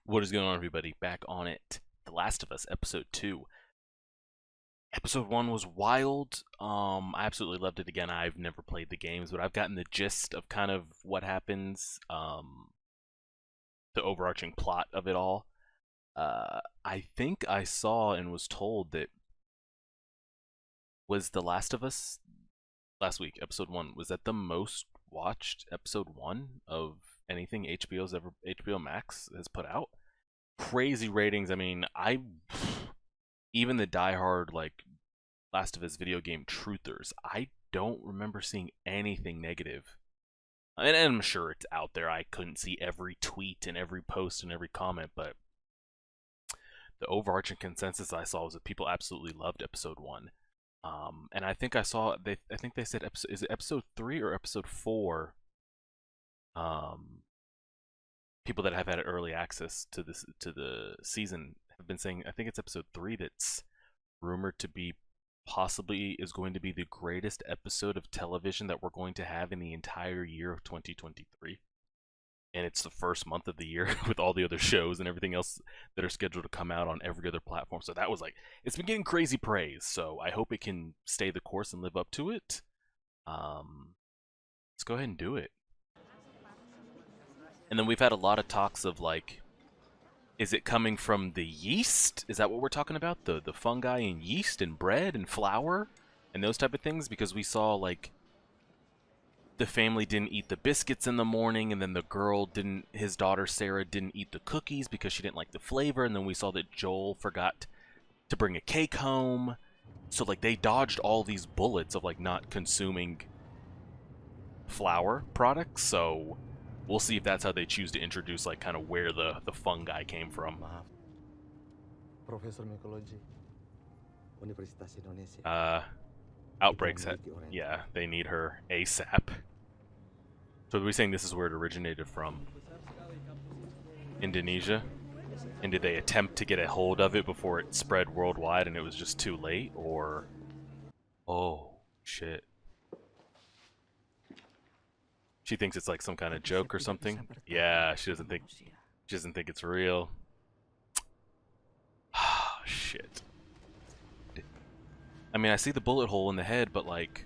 What is going on, everybody? Back on it. The Last of Us, Episode 2. Episode 1 was wild. I absolutely loved it again. I've never played the games, but I've gotten the gist of kind of what happens, the overarching plot of it all. I think I saw and was told that was The Last of Us last week, Episode 1, was that the most watched Episode 1 of anything HBO Max has put out? Crazy ratings. I mean, even the diehard like Last of Us video game truthers, I don't remember seeing anything negative. And I'm sure it's out there. I couldn't see every tweet and every post and every comment, but the overarching consensus I saw was that people absolutely loved episode 1. And I think I think they said is it episode 3 or episode 4? People that have had early access to the season have been saying, I think it's episode 3 that's rumored to be possibly is going to be the greatest episode of television that we're going to have in the entire year of 2023. And it's the first month of the year with all the other shows and everything else that are scheduled to come out on every other platform. So that was like, it's been getting crazy praise. So I hope it can stay the course and live up to it. Let's go ahead and do it. And then we've had a lot of talks of like, is it coming from the yeast? Is that what we're talking about? The fungi and yeast and bread and flour and those type of things? Because we saw like the family didn't eat the biscuits in the morning, and then the girl didn't, his daughter Sarah didn't eat the cookies because she didn't like the flavor, and then we saw that Joel forgot to bring a cake home. So like they dodged all these bullets of like not consuming flour products. So we'll see if that's how they choose to introduce like kind of where the fungi came from. Maaf, Profesor Mikologi, Universitas Indonesia. Outbreaks. Yeah, they need her ASAP. So are we saying this is where it originated from? Indonesia? And did they attempt to get a hold of it before it spread worldwide and it was just too late? Or... oh, shit. She thinks it's like some kind of joke or something? Yeah, she doesn't think it's real. Ah, shit. I mean, I see the bullet hole in the head, but like...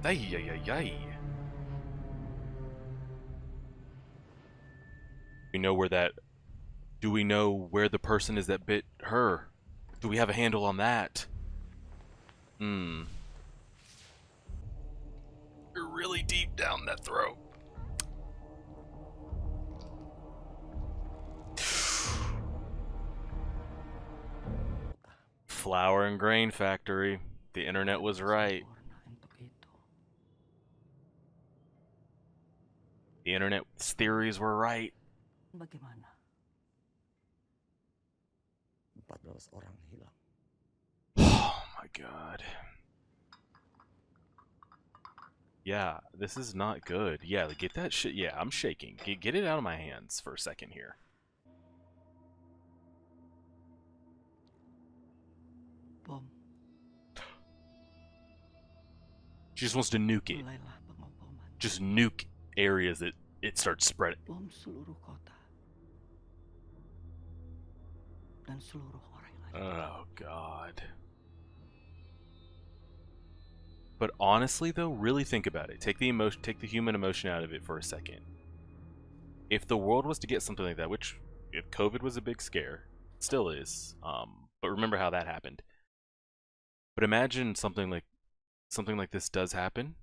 ay, ay, ay, ay. We know where that... do we know where the person is that bit her? Do we have a handle on that? You're really deep down that throat. Flour and grain factory. The internet was right. The internet's theories were right. Bagaimana? 14 orang hilang. Oh my god. Yeah, this is not good. Yeah, get that shit. Yeah, I'm shaking. Get it out of my hands for a second here. Bom. She just wants to nuke it. Just nuke areas that it starts spreading. Bom seluruh kota. Dan seluruh orang lain. Oh god. But honestly though, really think about it. Take the human emotion out of it for a second. If the world was to get something like that, which if COVID was a big scare, it still is. But remember how that happened. But imagine something like this does happen.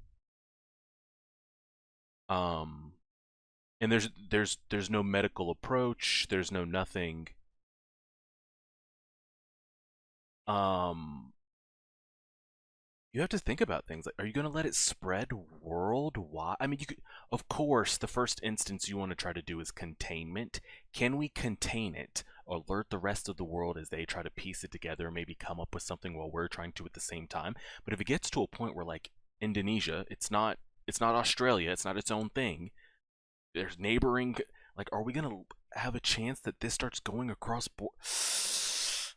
And there's no medical approach, there's no nothing. You have to think about things like, are you going to let it spread worldwide? I mean, you could, of course, the first instance you want to try to do is containment. Can we contain it? Alert the rest of the world as they try to piece it together, maybe come up with something while we're trying to at the same time. But if it gets to a point where like Indonesia, it's not Australia, it's not its own thing. There's neighboring, like, are we going to have a chance that this starts going across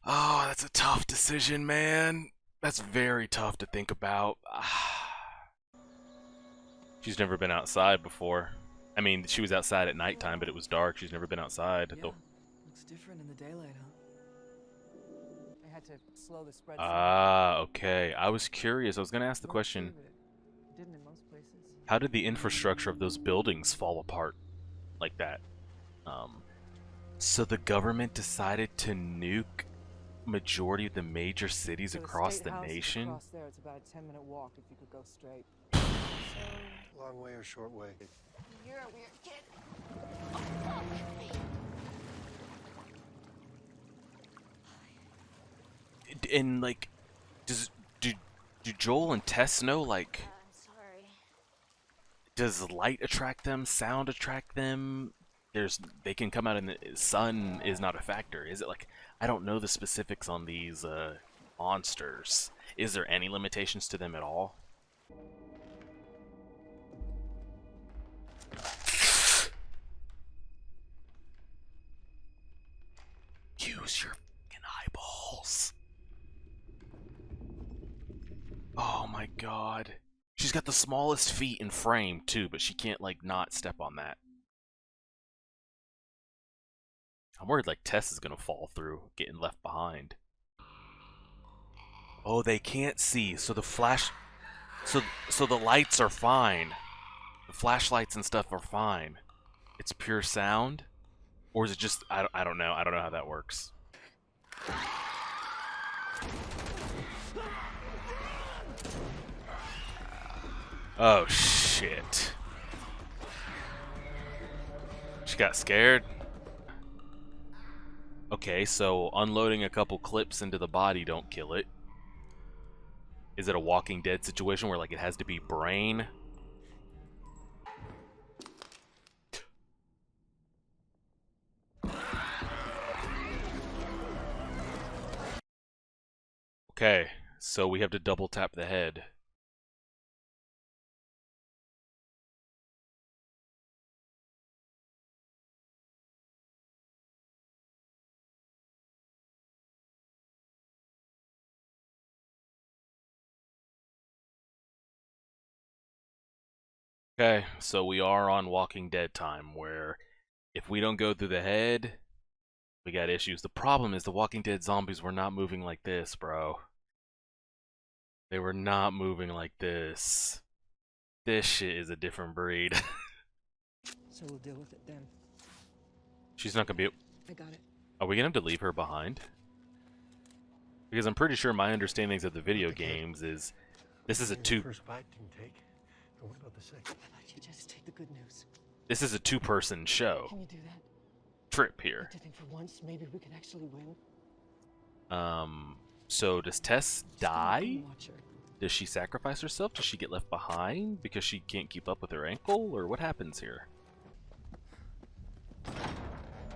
Oh, that's a tough decision, man. That's very tough to think about. She's never been outside before. I mean, she was outside at nighttime, but it was dark. She's never been outside. Yeah, looks different in the daylight, huh? I had to slow the spread some. Ah, okay. I was curious. I was going to ask the Won't question, save it. It didn't in most places. how did the infrastructure of those buildings fall apart like that? So the government decided to nuke majority of the major cities So across State the House is nation? across there. It's about a 10-minute walk if you could go straight. Long way or short way? You're a weird kid. And like, do do Joel and Tess know, like, I'm sorry. does light attract them? Sound attract them? They can come out in the sun is not a factor. Is it like, I don't know the specifics on these monsters. Is there any limitations to them at all? Use your fucking eyeballs. Oh my god. She's got the smallest feet in frame too, but she can't like not step on that. I'm worried like Tess is gonna fall through, getting left behind. Oh, they can't see, so the flash, so the lights are fine. The flashlights and stuff are fine. It's pure sound, or is it just I don't know. I don't know how that works. Oh shit. She got scared. Okay, so unloading a couple clips into the body don't kill it. Is it a Walking Dead situation where like it has to be brain? Okay, so we have to double tap the head. Okay, so we are on Walking Dead time, where if we don't go through the head, we got issues. The problem is the Walking Dead zombies were not moving like this, bro. They were not moving like this. This shit is a different breed. So we'll deal with it then. She's not gonna be... I got it. Are we gonna have to leave her behind? Because I'm pretty sure my understandings of the video games is... This is a First bite didn't take. But what about the second? How about you just take the good news? This is a two-person show. Can you do that? Trip here. I think for once, maybe we can actually win. So does Tess Just gonna die? come watch her. Does she sacrifice herself? Does she get left behind because she can't keep up with her ankle? Or what happens here?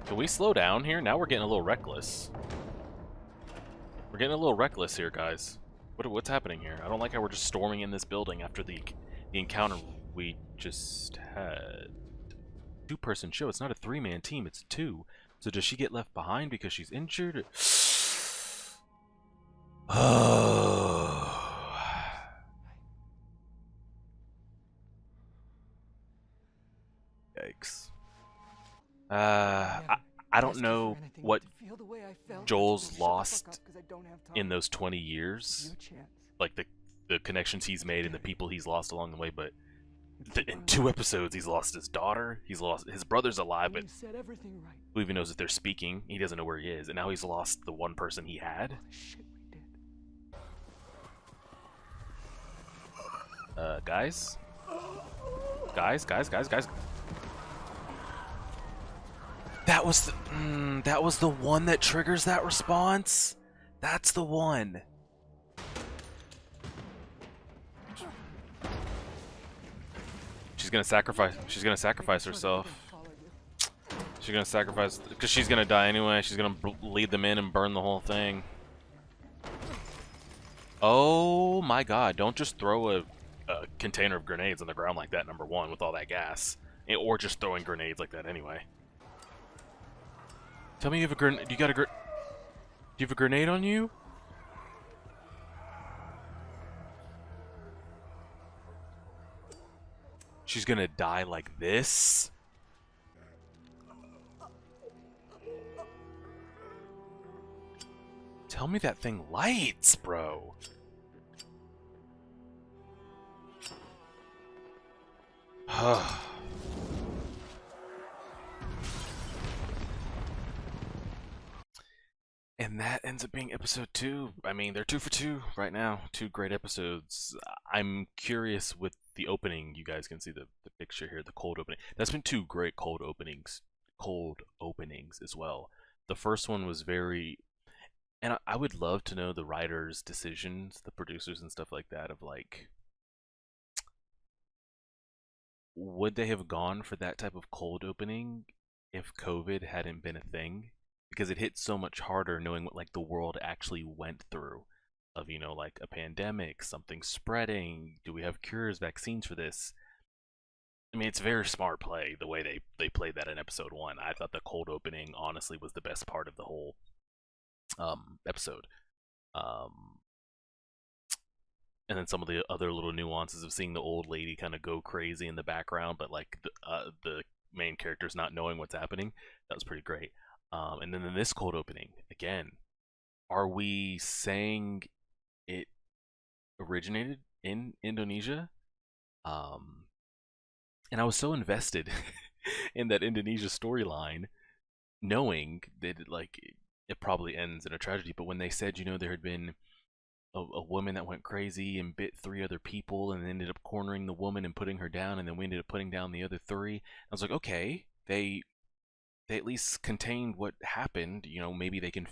Can we slow down here? Now we're getting a little reckless. We're getting a little reckless here, guys. What's happening here? I don't like how we're just storming in this building after the encounter we just had. Two-person show. It's not a three-man team. It's two. So does she get left behind because she's injured? Oh. Yikes. I don't know what Joel's lost in those 20 years. Like the connections he's made and the people he's lost along the way, but in 2 episodes he's lost his daughter, he's lost his brother's alive, but who even knows if they're speaking? He doesn't know where he is, and now he's lost the one person he had. Guys? Guys. That was the one that triggers that response? That's the one. She's gonna sacrifice herself. She's gonna sacrifice, because she's gonna die anyway. She's gonna lead them in and burn the whole thing. Oh my god, don't just throw a container of grenades on the ground like that, number one, with all that gas. Or just throwing grenades like that anyway. Tell me you have a grenade. Do you have a grenade on you? She's gonna die like this? Tell me that thing lights, bro. And that ends up being episode 2. I mean, they're 2 for 2 right now. 2 great episodes. I'm curious with the opening. You guys can see the picture here, the cold opening. That's been 2 great cold openings. Cold openings as well. The first one was very... And I would love to know the writers' decisions, the producers and stuff like that, of like... Would they have gone for that type of cold opening if COVID hadn't been a thing? Because it hit so much harder knowing what like the world actually went through, of, you know, like a pandemic, something spreading. Do we have cures, vaccines for this? I mean, it's very smart play the way they played that in episode 1. I thought the cold opening honestly was the best part of the whole episode. And then some of the other little nuances of seeing the old lady kind of go crazy in the background, but like the main characters not knowing what's happening, that was pretty great. And then in this cold opening, again, are we saying it originated in Indonesia? And I was so invested in that Indonesia storyline, knowing that it probably ends in a tragedy. But when they said, you know, there had been a woman that went crazy and bit 3 other people and ended up cornering the woman and putting her down, and then we ended up putting down the other 3. I was like, okay, they at least contained what happened. You know, maybe they can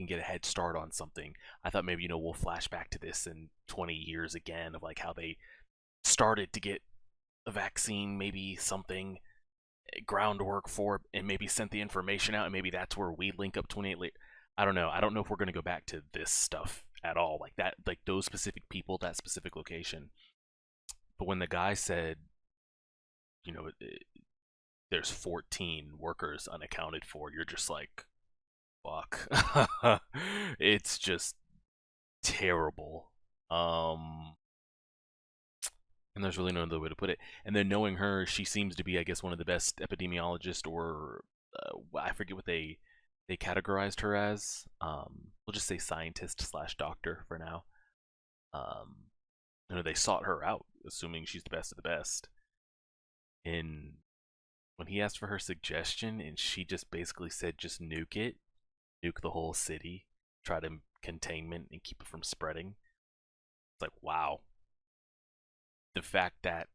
get a head start on something. I thought maybe, you know, we'll flash back to this in 20 years again of like how they started to get a vaccine, maybe something groundwork for it, and maybe sent the information out, and maybe that's where we link up 28 later. I don't know. I don't know if we're going to go back to this stuff at all, like that, like those specific people, that specific location. But when the guy said, you know, there's 14 workers unaccounted for, you're just like, fuck. It's just terrible. And there's really no other way to put it. And then knowing her, she seems to be, I guess, one of the best epidemiologists, or I forget what they categorized her as. We'll just say scientist slash doctor for now. You know, they sought her out, assuming she's the best of the best. And when he asked for her suggestion, and she just basically said, just nuke it, nuke the whole city, try to containment and keep it from spreading. It's like, wow. The fact that,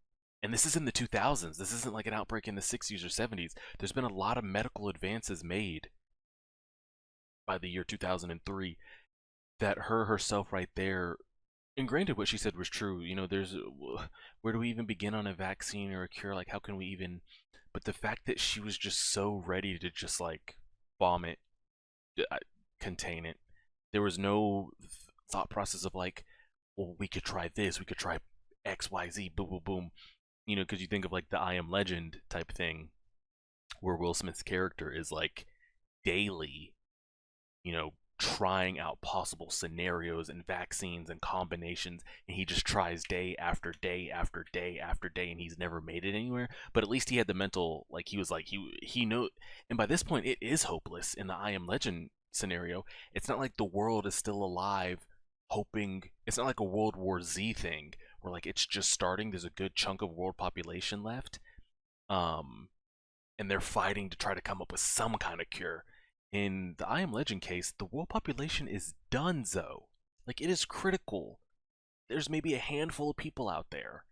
and this is in the 2000s, this isn't like an outbreak in the 60s or 70s. There's been a lot of medical advances made by the year 2003 that her herself right there, and granted what she said was true, you know, there's, where do we even begin on a vaccine or a cure? Like, how can we even, but the fact that she was just so ready to just like bomb it, contain it, there was no thought process of like, well, we could try this, we could try XYZ, boom, boom, boom. You know, because you think of like the I Am Legend type thing, where Will Smith's character is like daily, you know, trying out possible scenarios and vaccines and combinations, and he just tries day after day after day after day, and he's never made it anywhere. But at least he had the mental, like he was like, he know, and by this point it is hopeless in the I Am Legend scenario. It's not like the world is still alive, hoping, it's not like a World War Z thing where like it's just starting, there's a good chunk of world population left, and they're fighting to try to come up with some kind of cure. In the I Am Legend case, the world population is donezo. Like, it is critical. There's maybe a handful of people out there.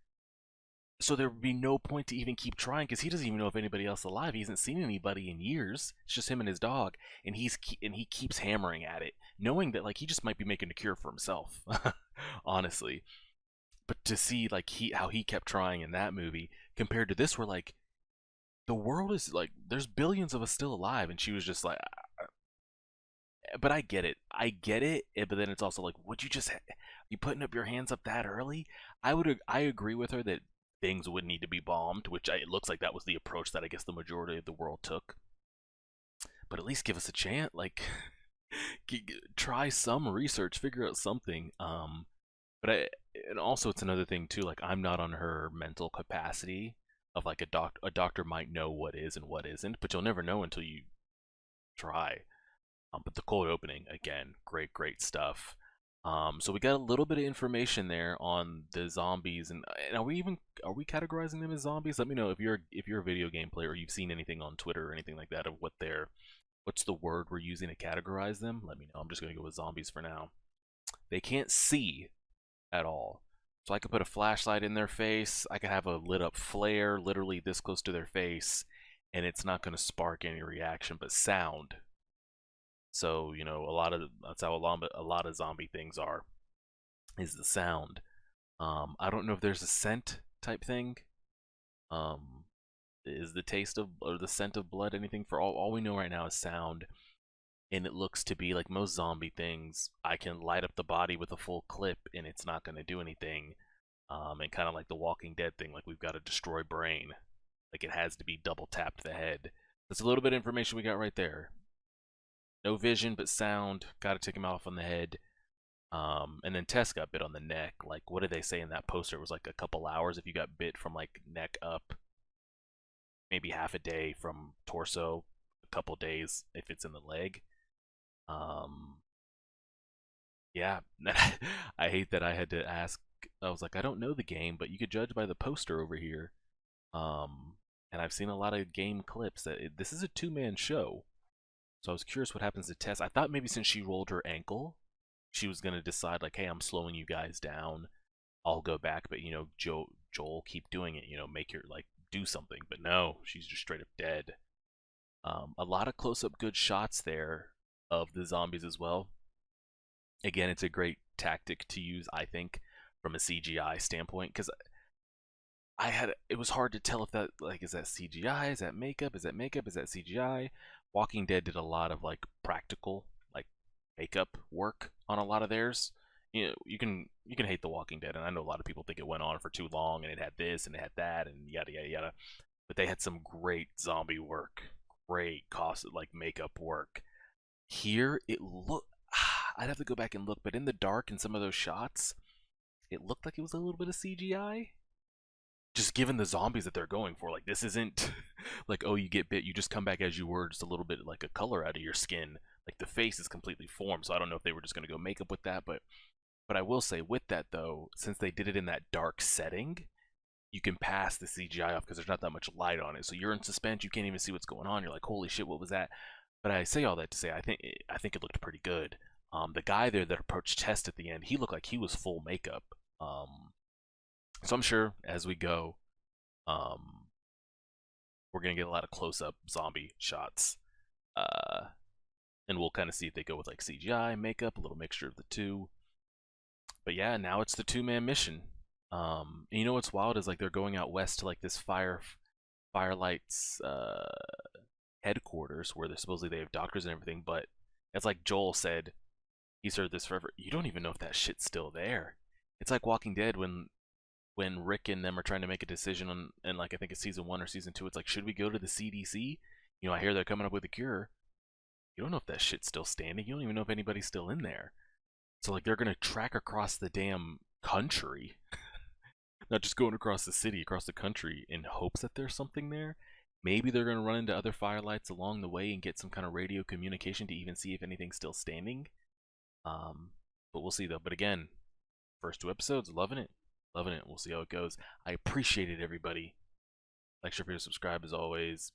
So there would be no point to even keep trying, because he doesn't even know if anybody else is alive. He hasn't seen anybody in years. It's just him and his dog, and he keeps hammering at it, knowing that like he just might be making a cure for himself, honestly. But to see like how he kept trying in that movie compared to this, where like the world is like, there's billions of us still alive, and she was just like, but I get it, but then it's also like, would you just, you putting up your hands up that early? I agree with her that things would need to be bombed, which it looks like that was the approach that I guess the majority of the world took. But at least give us a chance, like try some research, figure out something. And also it's another thing too, like I'm not on her mental capacity of like a doctor might know what is and what isn't, but you'll never know until you try. But the cold opening, again, great stuff. So we got a little bit of information there on the zombies, and are we categorizing them as zombies? Let me know if you're a video game player or you've seen anything on Twitter or anything like that of what's the word we're using to categorize them. Let me know. I'm just gonna go with zombies for now. They can't see at all. So I could put a flashlight in their face, I could have a lit up flare literally this close to their face, and it's not going to spark any reaction, but sound. So, you know, that's how a lot of zombie things are, is the sound. I don't know if there's a scent type thing. Is the taste of, or the scent of blood anything? For all we know right now is sound. And it looks to be like most zombie things, I can light up the body with a full clip and it's not going to do anything. And kind of like the Walking Dead thing, like we've got to destroy brain. Like it has to be double tapped the head. That's a little bit of information we got right there. No vision, but sound. Got to take him off on the head. And then Tess got bit on the neck. Like, what did they say in that poster? It was like a couple hours if you got bit from like neck up. Maybe half a day from torso. A couple days if it's in the leg. Yeah, I hate that I had to ask. I was like, I don't know the game, but you could judge by the poster over here. And I've seen a lot of game clips that this is a two-man show. So I was curious what happens to Tess. I thought maybe since she rolled her ankle, she was gonna decide like, hey, I'm slowing you guys down. I'll go back, but you know, Joel, keep doing it. You know, make your like do something. But no, she's just straight up dead. A lot of close-up good shots there of the zombies as well. Again, it's a great tactic to use, I think, from a CGI standpoint, because it was hard to tell if that, like, is that CGI, is that makeup, is that CGI? Walking Dead did a lot of like practical, like makeup work on a lot of theirs. You know, you can hate The Walking Dead, and I know a lot of people think it went on for too long, and it had this and it had that, and yada yada yada. But they had some great zombie work, great cost like makeup work. Here, it looked. I'd have to go back and look, but in the dark in some of those shots, it looked like it was a little bit of CGI. Just given the zombies that they're going for, like this isn't like, oh, you get bit, you just come back as you were, just a little bit like a color out of your skin. Like the face is completely formed, so I don't know if they were just gonna go makeup with that, but I will say with that though, since they did it in that dark setting, you can pass the CGI off because there's not that much light on it. So you're in suspense, you can't even see what's going on. You're like, holy shit, what was that? But I say all that to say, I think it looked pretty good. The guy there that approached Test at the end, he looked like he was full makeup. So I'm sure as we go, we're gonna get a lot of close-up zombie shots, and we'll kind of see if they go with like CGI, makeup, a little mixture of the two. But yeah, now it's the two-man mission. And you know what's wild is like they're going out west to like this Firelight's headquarters where supposedly they have doctors and everything, but it's like Joel said, he's heard this forever. You don't even know if that shit's still there. It's like Walking Dead when Rick and them are trying to make a decision on, and like I think it's season 1 or season 2, it's like, should we go to the CDC? You know, I hear they're coming up with a cure. You don't know if that shit's still standing. You don't even know if anybody's still in there. So like they're gonna track across the damn country, not just going across the city, across the country, in hopes that there's something there. Maybe they're gonna run into other Firelights along the way and get some kind of radio communication to even see if anything's still standing. But we'll see though. But again, first 2 episodes, loving it. Loving it. We'll see how it goes. I appreciate it, everybody. Like, share, subscribe as always.